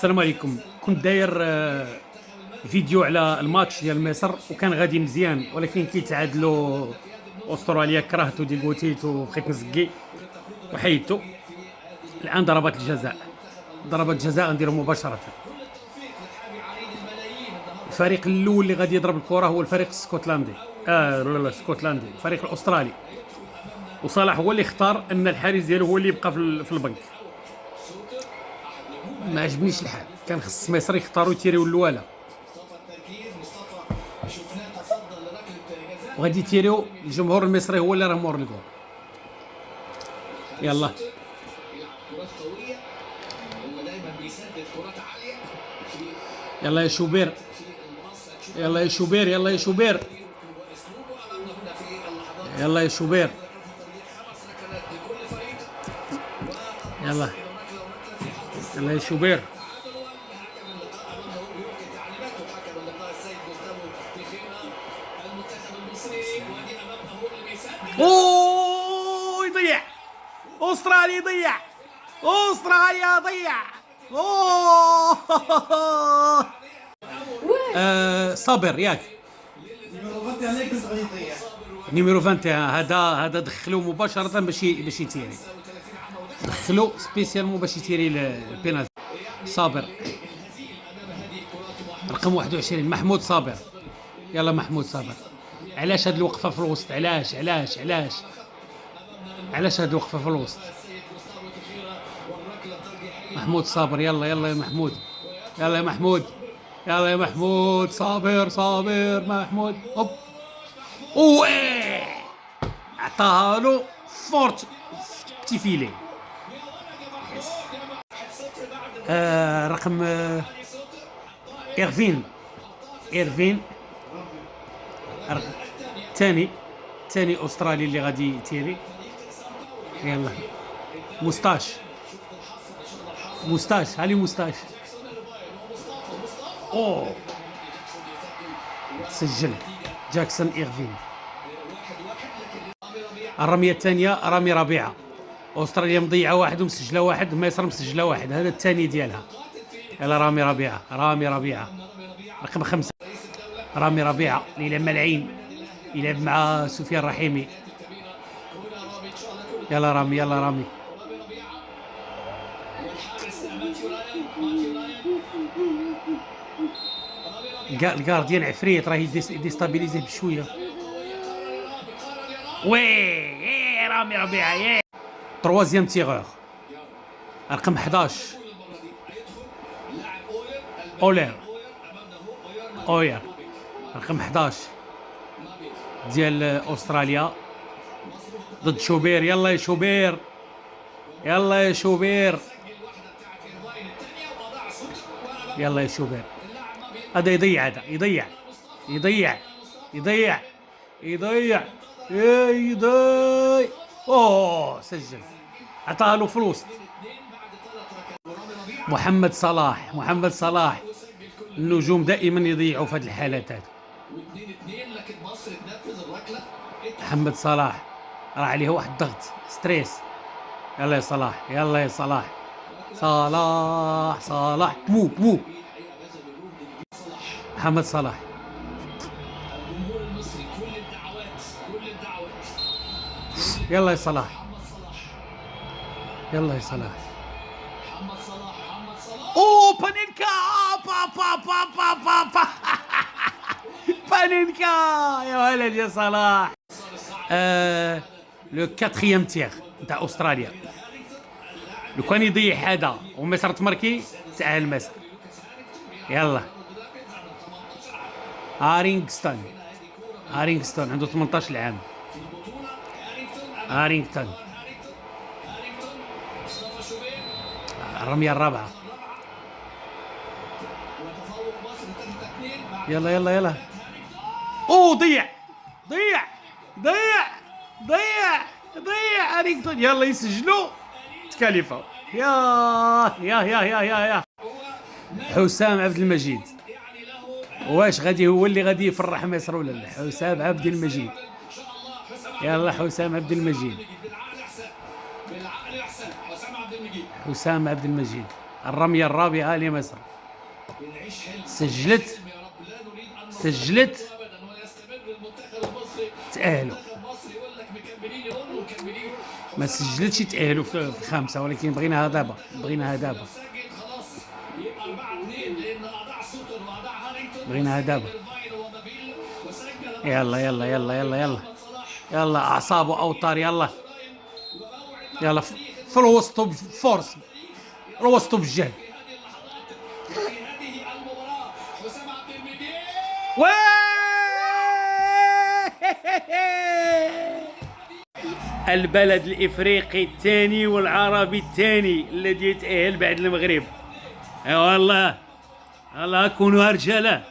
السلام عليكم. كنت داير فيديو على الماتش ديال مصر وكان غادي مزيان، ولكن كيتعادلوا استراليا كرهتو ديال قوتيت وبقيت نزكي وحيدتو. الان ضربات الجزاء، ضربات الجزاء غنديرهم مباشره. الفريق الاول اللي غادي يضرب الكره هو الفريق الاسكتلندي، لا الاسكتلندي، الفريق الاسترالي. وصلاح هو اللي اختار ان الحارس ديالو هو اللي يبقى في البنك. ما عجبنيش الحال، كان خص مصر يختاروا يتيريو الاولى وغادي يتيريو. الجمهور المصري هو اللي راه مور الجول. يلا يلا يا شوبير، يلا يا شوبير، يلا يا شوبير، يلا يا شوبير، يلا يلا يا شوبير. اوه يضيع، استراليا يضيع، استراليا ضيع. اوه صابر ياك نيميرو 21. هذا دخلوه مباشرة باش يتيري، دخلوه سبيسيالمون باش يتيري البينالتي. صابر رقم 21 محمود صابر. يلا محمود صابر. علاش هاد الوقفة في الوسط؟ علاش هاد الوقفة في الوسط؟ محمود صابر، يلا يلا يا محمود، يلا يا محمود، يلا يا محمود. صابر محمود. هوب اوه عطاها له فورت بتي فيلي. رقم إيرفين ثاني استرالي اللي غادي يتيري. يلا موستاش، هالي موستاش. اوه سجل جاكسون إيرفين. الرمية الثانية رامي ربيعة. استراليا مضيعة واحد ومسجلة واحد، مصر مسجلة واحد، هذا الثاني ديالها. يلا رامي ربيعة رقم 5. رامي ربيعة اللي يلعب مع العين، يلعب مع سفيان رحيمي. يلا رامي. الجارديان عفريت، راه يديستابيليزيه بشويه. وي رامي ربيعة تروازيام تيغور رقم 11 اوير رقم 11 ديال استراليا ضد شوبير. يلا يا شوبير، يلا يا شوبير، يلا يا شوبير. هذا يضيع، هذا يضيع. اوه سجل، عطاها له في الوسط. محمد صلاح. النجوم دائما يضيعوا في هذه الحالات هذه. محمد صلاح راه عليه واحد الضغط ستريس. يلا يا صلاح، صلاح مو محمد صلاح. يلا يا صلاح، اوه بانينكا، بانينكا يا ولد يا صلاح. لو كاتريام تيغ نتاع استراليا، لو كان يضيع هذا ومصر تماركي تاهل مصر. يلا هارينغتون عنده 18 عام. هارينغتون الرمية الرابعة. يلا اوه ضيع هارينغتون. يلا يسجلوا تكاليفا. يا حسام عبد المجيد. واش هو اللي غادي يفرح مصر ولا لا؟ حسام عبد المجيد. يلا حسام عبد المجيد. الرمية الرابعة لمصر. سجلت تأهلوا. ما سجلتش تأهلوا في الخامسة، ولكن بغيناها دابا، بغيناها دابا، بغيناها دابا. يلا يلا يلا يلا يلا يلا، أعصاب وأوتار. يلا يلا في الوسط بفورس، الوسط بالجهد. البلد الإفريقي الثاني والعربي الثاني الذي يتأهل بعد المغرب. والله الله كونوا رجاله.